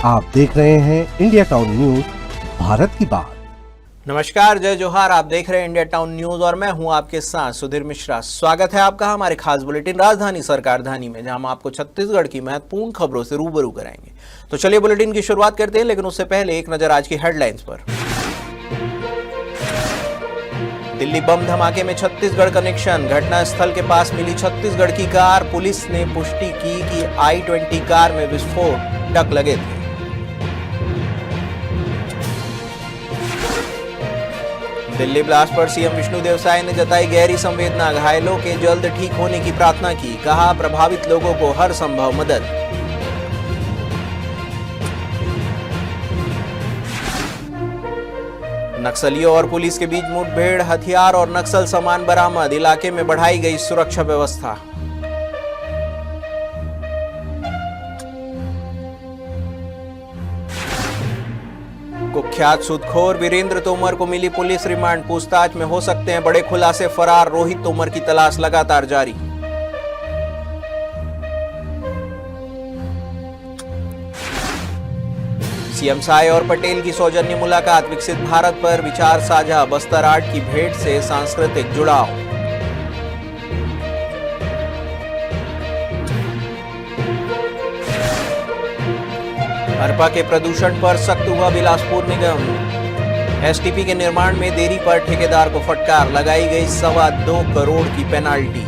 आप देख रहे हैं इंडिया टाउन न्यूज, भारत की बात। नमस्कार, जय जोहार। आप देख रहे हैं इंडिया टाउन न्यूज और मैं हूं आपके साथ सुधीर मिश्रा। स्वागत है आपका हमारे खास बुलेटिन राजधानी सरकारधानी में, जहां हम आपको छत्तीसगढ़ की महत्वपूर्ण खबरों से रूबरू कराएंगे। तो चलिए बुलेटिन की शुरुआत करते हैं, लेकिन उससे पहले एक नजर आज की हेडलाइंस पर। दिल्ली बम धमाके में छत्तीसगढ़ कनेक्शन, घटनास्थल के पास मिली छत्तीसगढ़ की कार। पुलिस ने पुष्टि की कि i20 कार में विस्फोटक लगे थे। दिल्ली ब्लास्ट पर सीएम विष्णुदेव साय ने जताई गहरी संवेदना, घायलों के जल्द ठीक होने की प्रार्थना की। कहा प्रभावित लोगों को हर संभव मदद। नक्सलियों और पुलिस के बीच मुठभेड़, हथियार और नक्सल सामान बरामद। इलाके में बढ़ाई गई सुरक्षा व्यवस्था। कुख्यात सूदखोर वीरेंद्र तोमर को मिली पुलिस रिमांड, पूछताछ में हो सकते हैं बड़े खुलासे। फरार रोहित तोमर की तलाश लगातार जारी। सीएम साय और पटेल की सौजन्य मुलाकात, विकसित भारत पर विचार साझा। बस्तर आर्ट की भेंट से सांस्कृतिक जुड़ाव। हरपा के प्रदूषण पर सख्त हुआ बिलासपुर निगम। एसटीपी के निर्माण में देरी पर ठेकेदार को फटकार, लगाई गई 2.25 करोड़ की पेनाल्टी।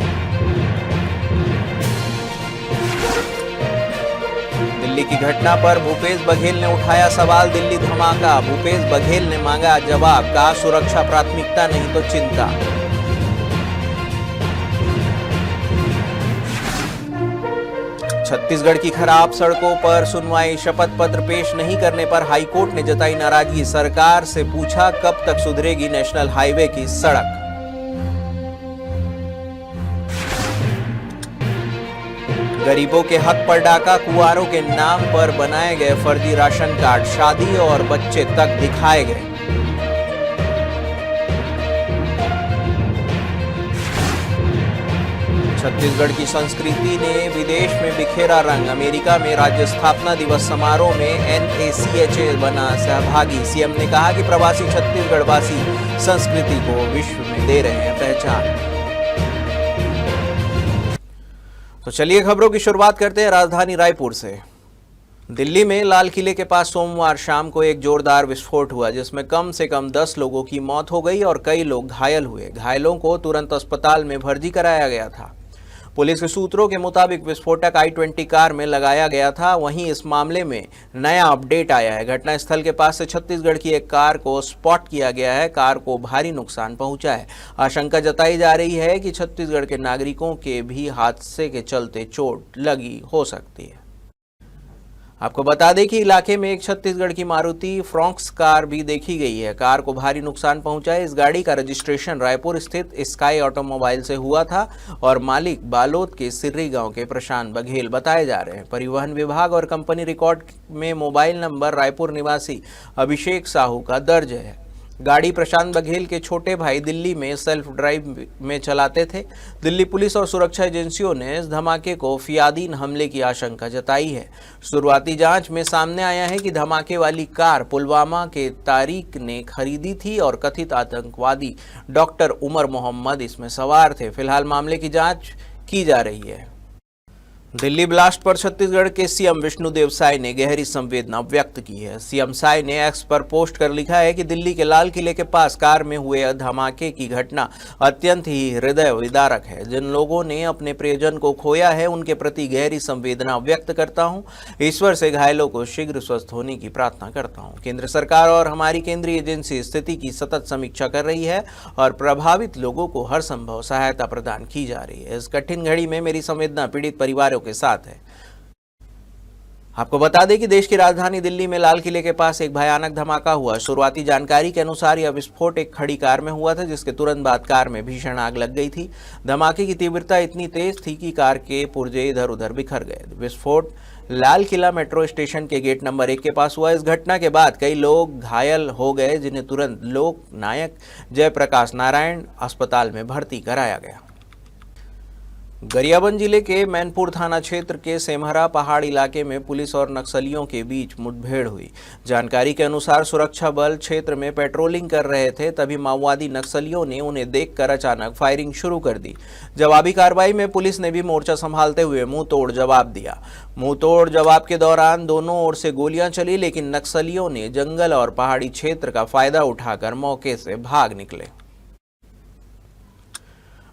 दिल्ली की घटना पर भूपेश बघेल ने उठाया सवाल, दिल्ली धमाका। भूपेश बघेल ने मांगा जवाब, कहा सुरक्षा प्राथमिकता नहीं तो चिंता। छत्तीसगढ़ की खराब सड़कों पर सुनवाई, शपथ पत्र पेश नहीं करने पर हाईकोर्ट ने जताई नाराजगी। सरकार से पूछा कब तक सुधरेगी नेशनल हाईवे की सड़क। गरीबों के हक पर डाका, कुंवारों के नाम पर बनाए गए फर्जी राशन कार्ड, शादी और बच्चे तक दिखाए गए। छत्तीसगढ़ की संस्कृति ने विदेश में बिखेरा रंग, अमेरिका में राज्य स्थापना दिवस समारोह में NACHA बना सहभागी। सीएम ने कहा कि प्रवासी छत्तीसगढ़वासी संस्कृति को विश्व में दे रहे हैं पहचान। तो चलिए खबरों की शुरुआत करते हैं राजधानी रायपुर से। दिल्ली में लाल किले के पास सोमवार शाम को एक जोरदार विस्फोट हुआ, जिसमें कम से कम 10 लोगों की मौत हो गई और कई लोग घायल हुए। घायलों को तुरंत अस्पताल में भर्ती कराया गया था। पुलिस के सूत्रों के मुताबिक विस्फोटक i20 कार में लगाया गया था। वहीं इस मामले में नया अपडेट आया है। घटनास्थल के पास से छत्तीसगढ़ की एक कार को स्पॉट किया गया है। कार को भारी नुकसान पहुंचा है। आशंका जताई जा रही है कि छत्तीसगढ़ के नागरिकों के भी हादसे के चलते चोट लगी हो सकती है। आपको बता दें कि इलाके में एक छत्तीसगढ़ की मारुति फ्रॉन्क्स कार भी देखी गई है। कार को भारी नुकसान पहुंचा है। इस गाड़ी का रजिस्ट्रेशन रायपुर स्थित स्काई ऑटोमोबाइल से हुआ था और मालिक बालोद के सिर्री गांव के प्रशांत बघेल बताए जा रहे हैं। परिवहन विभाग और कंपनी रिकॉर्ड में मोबाइल नंबर रायपुर निवासी अभिषेक साहू का दर्ज है। गाड़ी प्रशांत बघेल के छोटे भाई दिल्ली में सेल्फ ड्राइव में चलाते थे। दिल्ली पुलिस और सुरक्षा एजेंसियों ने इस धमाके को फियादीन हमले की आशंका जताई है। शुरुआती जांच में सामने आया है कि धमाके वाली कार पुलवामा के तारिक ने खरीदी थी और कथित आतंकवादी डॉक्टर उमर मोहम्मद इसमें सवार थे। फिलहाल मामले की जांच की जा रही है। दिल्ली ब्लास्ट पर छत्तीसगढ़ के सीएम विष्णुदेव साय ने गहरी संवेदना व्यक्त की है। सीएम साय ने एक्स पर पोस्ट कर लिखा है कि दिल्ली के लाल किले के पास कार में हुए धमाके की घटना अत्यंत ही हृदय विदारक है। जिन लोगों ने अपने प्रियजन को खोया है, उनके प्रति गहरी संवेदना व्यक्त करता हूं। ईश्वर से घायलों को शीघ्र स्वस्थ होने की प्रार्थना करता हूं। केंद्र सरकार और हमारी केंद्रीय एजेंसी स्थिति की सतत समीक्षा कर रही है और प्रभावित लोगों को हर संभव सहायता प्रदान की जा रही है। इस कठिन घड़ी में मेरी संवेदना पीड़ित परिवारों के साथ है। आपको बता दें कि देश की राजधानी दिल्ली में लाल किले के पास एक भयानक धमाका हुआ। शुरुआती जानकारी के अनुसार यह विस्फोट एक खड़ी कार में हुआ था, जिसके तुरंत बाद कार में भीषण आग लग गई थी। धमाके की तीव्रता इतनी तेज थी कि कार के पुर्जे इधर उधर बिखर गए। विस्फोट लाल किला मेट्रो स्टेशन के गेट नंबर 1 के पास हुआ। इस घटना के बाद कई लोग घायल हो गए, जिन्हें तुरंत लोक नायक जयप्रकाश नारायण अस्पताल में भर्ती कराया गया। गरियाबंद जिले के मैनपुर थाना क्षेत्र के सेमहरा पहाड़ इलाके में पुलिस और नक्सलियों के बीच मुठभेड़ हुई। जानकारी के अनुसार सुरक्षा बल क्षेत्र में पेट्रोलिंग कर रहे थे, तभी माओवादी नक्सलियों ने उन्हें देखकर अचानक फायरिंग शुरू कर दी। जवाबी कार्रवाई में पुलिस ने भी मोर्चा संभालते हुए मुंह तोड़ जवाब दिया। मुंह तोड़ जवाब के दौरान दोनों ओर से गोलियां चली, लेकिन नक्सलियों ने जंगल और पहाड़ी क्षेत्र का फायदा उठाकर मौके से भाग निकले।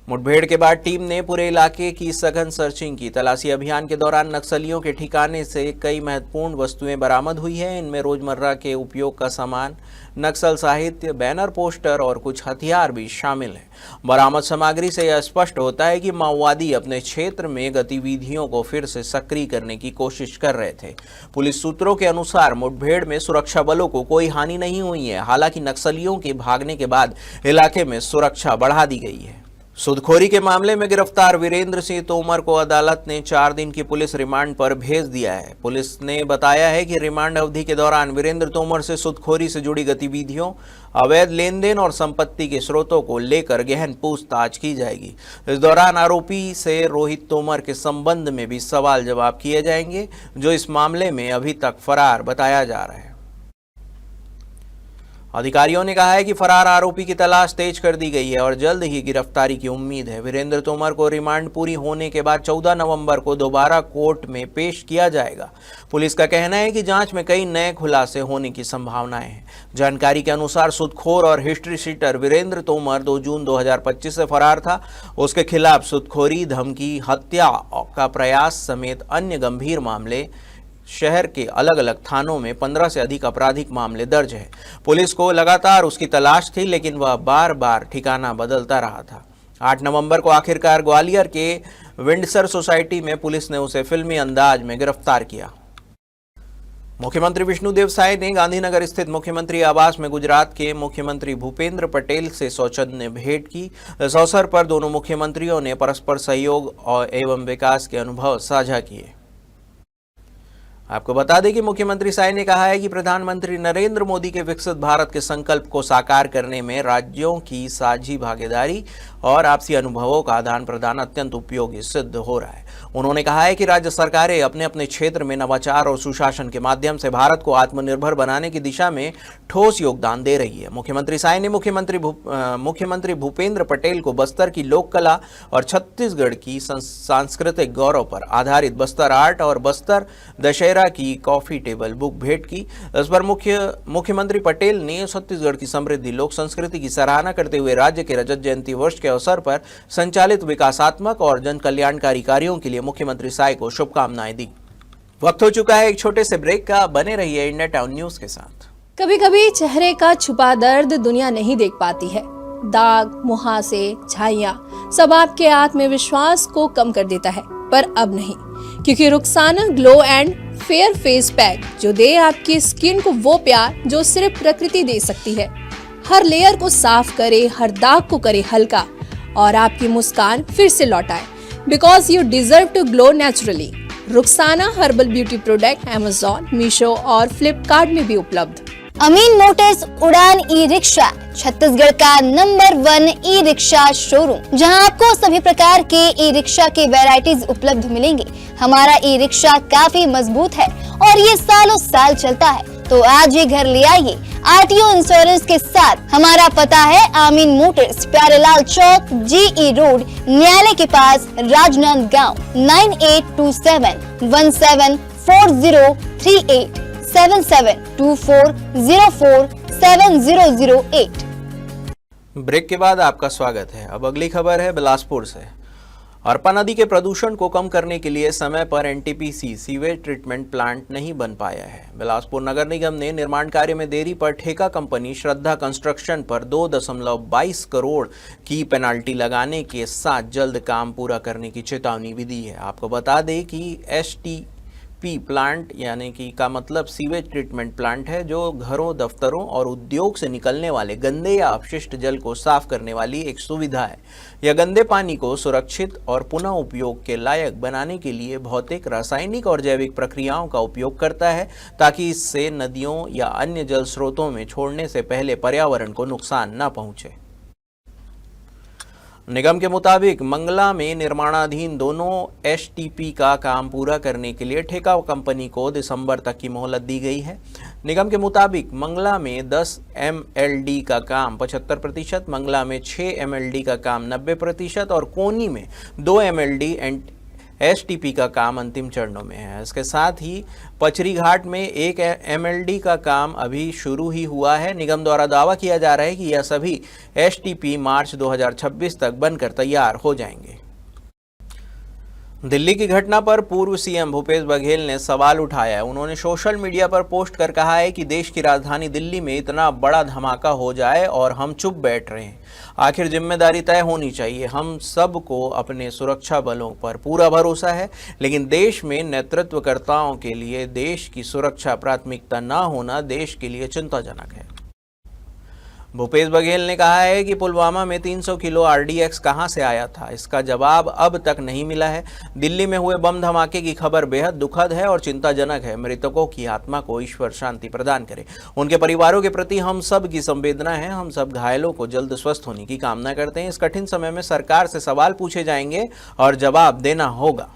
मुठभेड़ के बाद टीम ने पूरे इलाके की सघन सर्चिंग की। तलाशी अभियान के दौरान नक्सलियों के ठिकाने से कई महत्वपूर्ण वस्तुएं बरामद हुई हैं। इनमें रोजमर्रा के उपयोग का सामान, नक्सल साहित्य, बैनर, पोस्टर और कुछ हथियार भी शामिल हैं। बरामद सामग्री से यह स्पष्ट होता है कि माओवादी अपने क्षेत्र में गतिविधियों को फिर से सक्रिय करने की कोशिश कर रहे थे। पुलिस सूत्रों के अनुसार मुठभेड़ में सुरक्षा बलों को कोई हानि नहीं हुई है। हालांकि नक्सलियों के भागने के बाद इलाके में सुरक्षा बढ़ा दी गई है। सूदखोरी के मामले में गिरफ्तार वीरेंद्र सिंह तोमर को अदालत ने 4 दिन की पुलिस रिमांड पर भेज दिया है। पुलिस ने बताया है कि रिमांड अवधि के दौरान वीरेंद्र तोमर से सूदखोरी से जुड़ी गतिविधियों, अवैध लेन देन और संपत्ति के स्रोतों को लेकर गहन पूछताछ की जाएगी। इस दौरान आरोपी से रोहित तोमर के संबंध में भी सवाल जवाब किए जाएंगे, जो इस मामले में अभी तक फरार बताया जा रहा है। अधिकारियों ने कहा है कि फरार आरोपी की तलाश तेज कर दी गई है और जल्द ही गिरफ्तारी की उम्मीद है। वीरेंद्र तोमर को रिमांड पूरी होने के बाद 14 नवंबर को दोबारा कोर्ट में पेश किया जाएगा। पुलिस का कहना है कि जांच में कई नए खुलासे होने की संभावनाएं हैं। जानकारी के अनुसार सूदखोर और हिस्ट्री शीटर वीरेंद्र तोमर 2 जून 2025 से फरार था। उसके खिलाफ सूदखोरी, धमकी, हत्या का प्रयास समेत अन्य गंभीर मामले शहर के अलग अलग थानों में 15 से अधिक आपराधिक मामले दर्ज है। पुलिस को लगातार उसकी तलाश थी, लेकिन वह बार बार ठिकाना बदलता रहा था। 8 नवंबर को आखिरकार ग्वालियर के विंडसर सोसाइटी में पुलिस ने उसे फिल्मी अंदाज में गिरफ्तार किया। मुख्यमंत्री विष्णुदेव साय ने गांधीनगर स्थित मुख्यमंत्री आवास में गुजरात के मुख्यमंत्री भूपेंद्र पटेल से सौजन्य भेंट की। इस अवसर पर दोनों मुख्यमंत्रियों ने परस्पर सहयोग एवं विकास के अनुभव साझा किए। आपको बता दें कि मुख्यमंत्री साय ने कहा है कि प्रधानमंत्री नरेंद्र मोदी के विकसित भारत के संकल्प को साकार करने में राज्यों की साझी भागीदारी और आपसी अनुभवों का आदान प्रदान अत्यंत उपयोगी सिद्ध हो रहा है। उन्होंने कहा है कि राज्य सरकारें अपने अपने क्षेत्र में नवाचार और सुशासन के माध्यम से भारत को आत्मनिर्भर बनाने की दिशा में ठोस योगदान दे रही है। मुख्यमंत्री साय ने मुख्यमंत्री भूपेंद्र पटेल को बस्तर की लोक कला और छत्तीसगढ़ की सांस्कृतिक गौरव पर आधारित बस्तर आर्ट और बस्तर दशहरा की कॉफी टेबल बुक भेंट की। इस पर मुख्यमंत्री पटेल ने छत्तीसगढ़ की समृद्धि लोक संस्कृति की सराहना करते हुए राज्य के रजत जयंती वर्ष के अवसर पर संचालित विकासात्मक और जन कल्याणकारी कार्यों के लिए मुख्यमंत्री साय को शुभकामनाएं दी। वक्त हो चुका है एक छोटे से ब्रेक का। बने रहिए इंडिया टाउन न्यूज के साथ। कभी कभी चेहरे का छुपा दर्द दुनिया नहीं देख पाती है। दाग, मुहासे, झाइयां सब आपके आत्मविश्वास को कम कर देता है, पर अब नहीं, क्योंकि Rukhsana glow and fair face pack जो दे आपकी स्किन को वो प्यार जो सिर्फ प्रकृति दे सकती है। हर लेयर को साफ करे, हर दाग को करे हल्का और आपकी मुस्कान फिर से लौटाए। Because you deserve to glow naturally. Rukhsana herbal beauty product Amazon, Meesho और फ्लिपकार्ट में भी उपलब्ध। अमीन मोटर्स उड़ान ई रिक्शा छत्तीसगढ़ का नंबर 1 ई रिक्शा शोरूम, जहां आपको सभी प्रकार के ई रिक्शा के वैरायटीज उपलब्ध मिलेंगे। हमारा ई रिक्शा काफी मजबूत है और ये सालों साल चलता है, तो आज ही घर ले आइए आरटीओ इंश्योरेंस के साथ। हमारा पता है अमीन मोटर्स, प्यारेलाल चौक, जीई रोड, न्यायालय के पास, राजनांदगांव। 9827174038 7724047008। ब्रेक के बाद आपका स्वागत है। अब अगली खबर है बिलासपुर से। अरपा नदी के प्रदूषण को कम करने के लिए समय पर एनटीपीसी सीवेज ट्रीटमेंट प्लांट नहीं बन पाया है। बिलासपुर नगर निगम ने निर्माण कार्य में देरी पर ठेका कंपनी श्रद्धा कंस्ट्रक्शन पर 2.22 करोड़ की पेनाल्टी लगाने के साथ जल्द काम पूरा करने की चेतावनी भी दी है। आपको बता दें कि एसटीपी प्लांट यानी कि का मतलब सीवेज ट्रीटमेंट प्लांट है, जो घरों, दफ्तरों और उद्योग से निकलने वाले गंदे या अपशिष्ट जल को साफ करने वाली एक सुविधा है। यह गंदे पानी को सुरक्षित और पुनः उपयोग के लायक बनाने के लिए भौतिक, रासायनिक और जैविक प्रक्रियाओं का उपयोग करता है, ताकि इससे नदियों या अन्य जल स्रोतों में छोड़ने से पहले पर्यावरण को नुकसान न पहुंचे। निगम के मुताबिक मंगला में निर्माणाधीन दोनों एसटीपी का काम पूरा करने के लिए ठेका कंपनी को दिसंबर तक की मोहलत दी गई है। निगम के मुताबिक मंगला में 10 MLD का काम 75%, मंगला में 6 MLD का काम 90% और कोनी में 2 MLD एसटीपी का काम अंतिम चरणों में है। इसके साथ ही पचरी घाट में 1 MLD का काम अभी शुरू ही हुआ है। निगम द्वारा दावा किया जा रहा है कि यह सभी एसटीपी मार्च 2026 तक बनकर तैयार हो जाएंगे। दिल्ली की घटना पर पूर्व सीएम भूपेश बघेल ने सवाल उठाया है। उन्होंने सोशल मीडिया पर पोस्ट कर कहा है कि देश की राजधानी दिल्ली में इतना बड़ा धमाका हो जाए और हम चुप बैठ रहे हैं। आखिर जिम्मेदारी तय होनी चाहिए। हम सबको अपने सुरक्षा बलों पर पूरा भरोसा है, लेकिन देश में नेतृत्वकर्ताओं के लिए देश की सुरक्षा प्राथमिकता न होना देश के लिए चिंताजनक है। भूपेश बघेल ने कहा है कि पुलवामा में 300 किलो RDX कहां से आया था, इसका जवाब अब तक नहीं मिला है। दिल्ली में हुए बम धमाके की खबर बेहद दुखद है और चिंताजनक है। मृतकों की आत्मा को ईश्वर शांति प्रदान करे। उनके परिवारों के प्रति हम सब की संवेदना है। हम सब घायलों को जल्द स्वस्थ होने की कामना करते हैं। इस कठिन समय में सरकार से सवाल पूछे जाएंगे और जवाब देना होगा।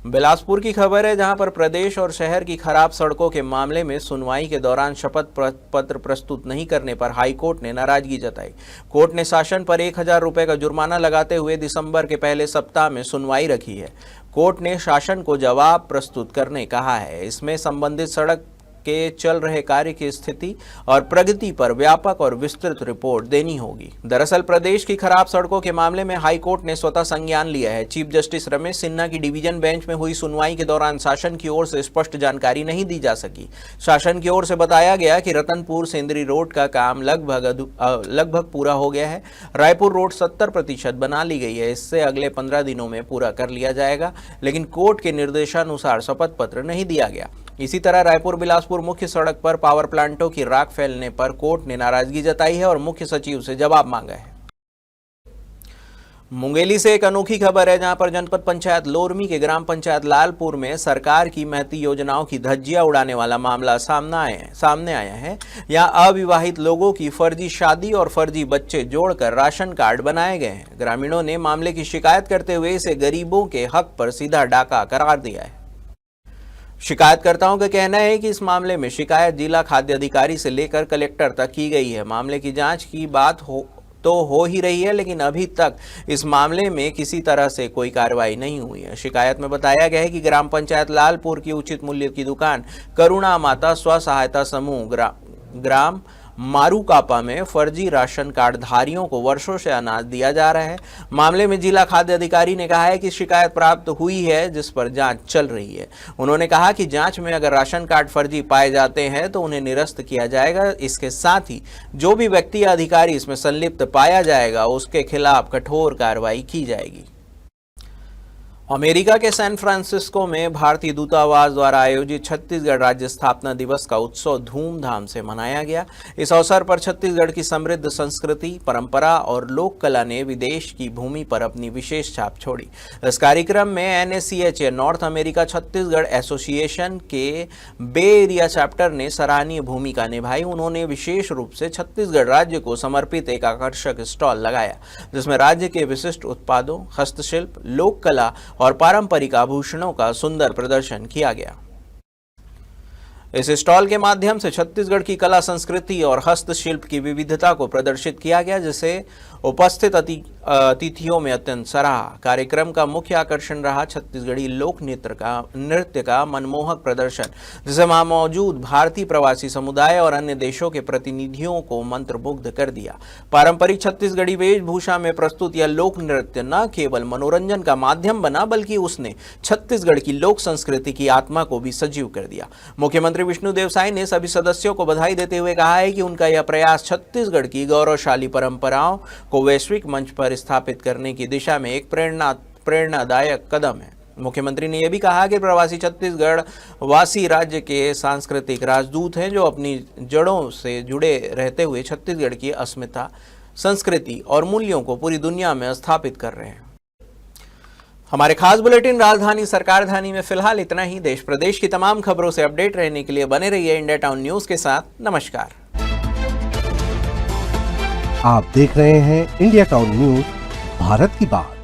बिलासपुर की खबर है, जहां पर प्रदेश और शहर की खराब सड़कों के मामले में सुनवाई के दौरान शपथ पत्र प्रस्तुत नहीं करने पर हाईकोर्ट ने नाराजगी जताई। कोर्ट ने शासन पर 1000 रुपए का जुर्माना लगाते हुए दिसंबर के पहले सप्ताह में सुनवाई रखी है। कोर्ट ने शासन को जवाब प्रस्तुत करने कहा है। इसमें संबंधित सड़क के चल रहे कार्य की स्थिति और प्रगति पर व्यापक और विस्तृत रिपोर्ट देनी होगी। दरअसल प्रदेश की खराब सड़कों के मामले में हाईकोर्ट ने स्वतः संज्ञान लिया है। चीफ जस्टिस रमेश सिन्हा की डिवीजन बेंच में हुई सुनवाई के दौरान शासन की ओर से स्पष्ट जानकारी नहीं दी जा सकी। शासन की ओर से बताया गया कि रतनपुर सेंद्री रोड का काम लगभग पूरा हो गया है। रायपुर रोड 70% बना ली गई है। इससे अगले 15 दिनों में पूरा कर लिया जाएगा, लेकिन कोर्ट के निर्देशानुसार शपथ पत्र नहीं दिया गया। इसी तरह रायपुर बिलासपुर मुख्य सड़क पर पावर प्लांटों की राख फैलने पर कोर्ट ने नाराजगी जताई है और मुख्य सचिव से जवाब मांगा है। मुंगेली से एक अनोखी खबर है, जहां पर जनपद पंचायत लोरमी के ग्राम पंचायत लालपुर में सरकार की महती योजनाओं की धज्जियां उड़ाने वाला मामला सामने आया है। यहां अविवाहित लोगों की फर्जी शादी और फर्जी बच्चे जोड़कर राशन कार्ड बनाए गए हैं। ग्रामीणों ने मामले की शिकायत करते हुए इसे गरीबों के हक पर सीधा डाका करार दिया है। शिकायतकर्ताओं का कहना है कि इस मामले में शिकायत जिला खाद्य अधिकारी से लेकर कलेक्टर तक की गई है। मामले की जांच की बात हो ही रही है, लेकिन अभी तक इस मामले में किसी तरह से कोई कार्रवाई नहीं हुई है। शिकायत में बताया गया है कि ग्राम पंचायत लालपुर की उचित मूल्य की दुकान करुणा माता स्व सहायता समूह ग्राम मारूकापा में फर्जी राशन कार्ड धारियों को वर्षों से अनाज दिया जा रहा है। मामले में जिला खाद्य अधिकारी ने कहा है कि शिकायत प्राप्त हुई है, जिस पर जांच चल रही है। उन्होंने कहा कि जांच में अगर राशन कार्ड फर्जी पाए जाते हैं तो उन्हें निरस्त किया जाएगा। इसके साथ ही जो भी व्यक्ति या अधिकारी इसमें संलिप्त पाया जाएगा उसके खिलाफ कठोर कार्रवाई की जाएगी। अमेरिका के सैन फ्रांसिस्को में भारतीय दूतावास द्वारा आयोजित छत्तीसगढ़ राज्य स्थापना दिवस का उत्सव धूमधाम से मनाया गया। इस अवसर पर छत्तीसगढ़ की समृद्ध संस्कृति, परंपरा और लोक कला ने विदेश की भूमि पर अपनी विशेष छाप छोड़ी। इस कार्यक्रम में NACH north America Chhattisgarh association के बे एरिया चैप्टर ने सराहनीय भूमिका निभाई। उन्होंने विशेष रूप से छत्तीसगढ़ राज्य को समर्पित एक आकर्षक स्टॉल लगाया, जिसमें राज्य के विशिष्ट उत्पादों, हस्तशिल्प, लोक कला और पारंपरिक आभूषणों का सुंदर प्रदर्शन किया गया। इस स्टॉल के माध्यम से छत्तीसगढ़ की कला, संस्कृति और हस्तशिल्प की विविधता को प्रदर्शित किया गया, जिसे उपस्थित अतिथियों में अत्यंत सराहा। कार्यक्रम का मुख्य आकर्षण रहा छत्तीसगढ़ी लोक नृत्य का मनमोहक प्रदर्शन, जिसे वहां मौजूद भारतीय प्रवासी समुदाय और अन्य देशों के प्रतिनिधियों को मंत्रमुग्ध कर दिया। पारंपरिक छत्तीसगढ़ी वेशभूषा में प्रस्तुत यह लोक नृत्य न केवल मनोरंजन का माध्यम बना, बल्कि उसने छत्तीसगढ़ की लोक संस्कृति की आत्मा को भी सजीव कर दिया। मुख्यमंत्री विष्णुदेव साय ने सभी सदस्यों को बधाई देते हुए कहा है कि उनका यह प्रयास छत्तीसगढ़ की गौरवशाली परंपराओं को वैश्विक मंच पर स्थापित करने की दिशा में एक प्रेरणादायक कदम है। मुख्यमंत्री ने यह भी कहा कि प्रवासी छत्तीसगढ़ वासी राज्य के सांस्कृतिक राजदूत हैं, जो अपनी जड़ों से जुड़े रहते हुए छत्तीसगढ़ की अस्मिता, संस्कृति और मूल्यों को पूरी दुनिया में स्थापित कर रहे हैं। हमारे खास बुलेटिन राजधानी सरकारधानी में फिलहाल इतना ही। देश प्रदेश की तमाम खबरों से अपडेट रहने के लिए बने रहिए इंडिया टाउन न्यूज के साथ। नमस्कार। आप देख रहे हैं इंडिया टाउन न्यूज भारत की बात।